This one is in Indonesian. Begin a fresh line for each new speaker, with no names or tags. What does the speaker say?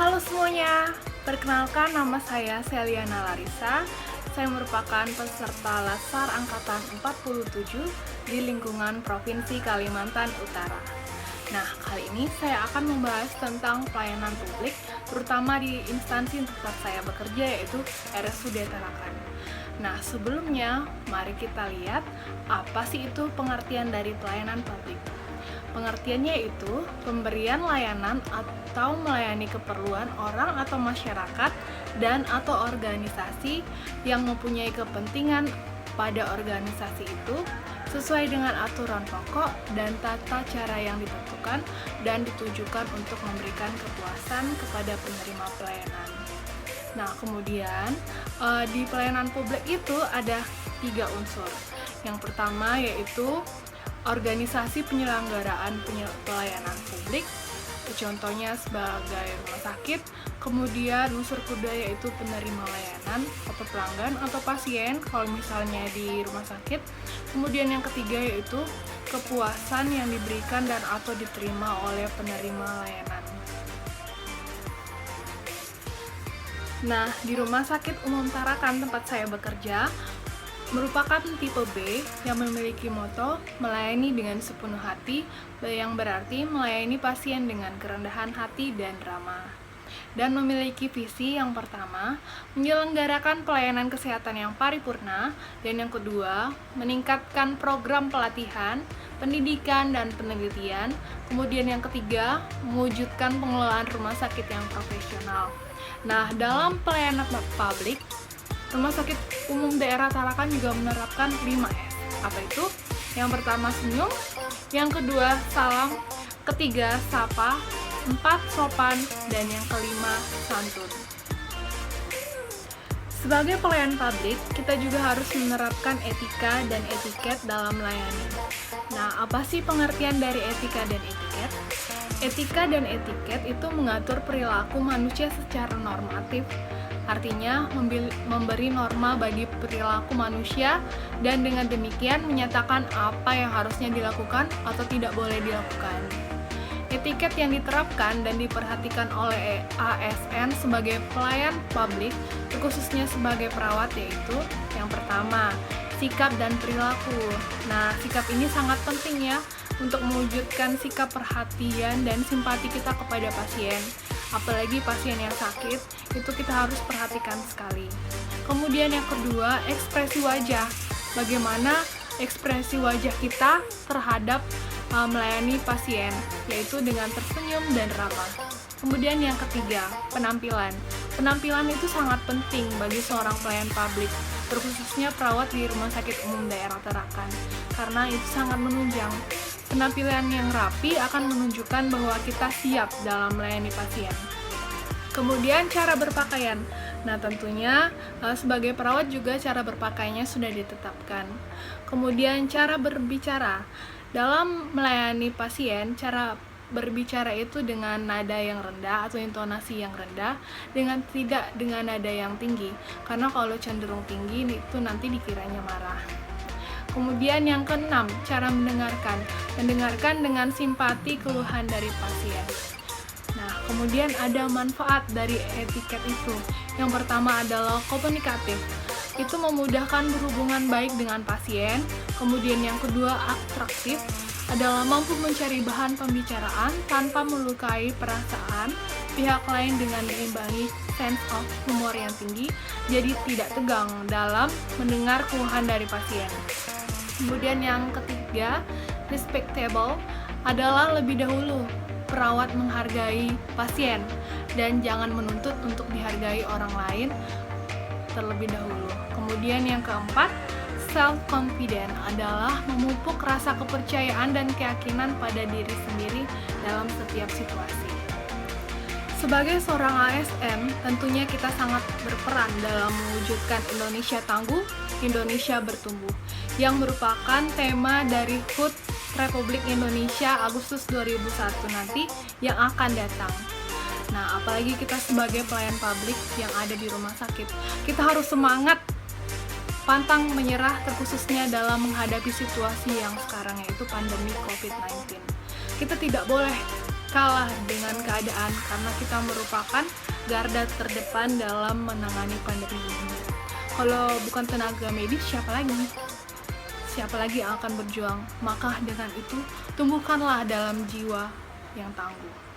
Halo semuanya, perkenalkan nama saya Seliana Larissa. Saya merupakan peserta Latsar Angkatan 47 di lingkungan Provinsi Kalimantan Utara. Nah, kali ini saya akan membahas tentang pelayanan publik, terutama di instansi tempat saya bekerja, yaitu RSUD Tarakan. Nah, sebelumnya, mari kita lihat apa sih itu pengertian dari pelayanan publik. Pengertiannya itu pemberian layanan atau melayani keperluan orang atau masyarakat dan atau organisasi yang mempunyai kepentingan pada organisasi itu sesuai dengan aturan pokok dan tata cara yang ditentukan dan ditujukan untuk memberikan kepuasan kepada penerima pelayanan. Nah, kemudian di pelayanan publik itu ada 3 unsur. Yang pertama yaitu organisasi penyelenggaraan pelayanan publik, contohnya sebagai rumah sakit. Kemudian unsur kedua yaitu penerima layanan atau pelanggan atau pasien kalau misalnya di rumah sakit. Kemudian yang ketiga yaitu kepuasan yang diberikan dan atau diterima oleh penerima layanan. Nah, di Rumah Sakit Umum Tarakan tempat saya bekerja merupakan tipe B yang memiliki moto melayani dengan sepenuh hati, yang berarti melayani pasien dengan kerendahan hati dan ramah. Dan memiliki visi yang pertama, menyelenggarakan pelayanan kesehatan yang paripurna, dan yang kedua, meningkatkan program pelatihan, pendidikan, dan penelitian. Kemudian yang ketiga, mewujudkan pengelolaan rumah sakit yang profesional. Nah, dalam pelayanan publik, Rumah Sakit Umum Daerah Tarakan juga menerapkan 5S. Apa itu? Yang pertama senyum, yang kedua salam, ketiga sapa, 4 sopan, dan yang kelima santun. Sebagai pelayan publik, kita juga harus menerapkan etika dan etiket dalam melayani. Nah, apa sih pengertian dari etika dan etiket? Etika dan etiket itu mengatur perilaku manusia secara normatif. Artinya, memberi norma bagi perilaku manusia dan dengan demikian menyatakan apa yang harusnya dilakukan atau tidak boleh dilakukan. Etiket yang diterapkan dan diperhatikan oleh ASN sebagai pelayan publik, khususnya sebagai perawat, yaitu yang pertama, sikap dan perilaku. Nah, sikap ini sangat penting ya untuk mewujudkan sikap perhatian dan simpati kita kepada pasien. Apalagi pasien yang sakit, itu kita harus perhatikan sekali. Kemudian yang kedua, ekspresi wajah. Bagaimana ekspresi wajah kita terhadap melayani pasien, yaitu dengan tersenyum dan ramah. Kemudian yang ketiga, penampilan. Penampilan itu sangat penting bagi seorang pelayan publik, terkhususnya perawat di Rumah Sakit Umum Daerah Tarakan, karena itu sangat menunjang. Penampilan yang rapi akan menunjukkan bahwa kita siap dalam melayani pasien. Kemudian cara berpakaian. Nah, tentunya sebagai perawat juga cara berpakaiannya sudah ditetapkan. Kemudian cara berbicara. Dalam melayani pasien, cara berbicara itu dengan nada yang rendah atau intonasi yang rendah, tidak dengan nada yang tinggi. Karena kalau cenderung tinggi itu nanti dikiranya marah. Kemudian yang keenam, cara mendengarkan. Mendengarkan dengan simpati keluhan dari pasien. Nah, kemudian ada manfaat dari etiket itu. Yang pertama adalah komunikatif. Itu memudahkan berhubungan baik dengan pasien. Kemudian yang kedua, atraktif, adalah mampu mencari bahan pembicaraan tanpa melukai perasaan pihak lain dengan diimbangi sense of humor yang tinggi, jadi tidak tegang dalam mendengar keluhan dari pasien. Kemudian yang ketiga, respectable, adalah lebih dahulu perawat menghargai pasien dan jangan menuntut untuk dihargai orang lain terlebih dahulu. Kemudian yang keempat, self-confident, adalah memupuk rasa kepercayaan dan keyakinan pada diri sendiri dalam setiap situasi. Sebagai seorang ASN, tentunya kita sangat berperan dalam mewujudkan Indonesia Tangguh, Indonesia Bertumbuh, yang merupakan tema dari HUT Republik Indonesia Agustus 2001 nanti yang akan datang. Nah, apalagi kita sebagai pelayan publik yang ada di rumah sakit, kita harus semangat, pantang menyerah, terkhususnya dalam menghadapi situasi yang sekarang yaitu pandemi COVID-19. Kita tidak boleh kalah dengan keadaan karena kita merupakan garda terdepan dalam menangani pandemi ini. Kalau bukan tenaga medis, siapa lagi? Siapa lagi yang akan berjuang? Maka dengan itu, tumbuhkanlah dalam jiwa yang tangguh.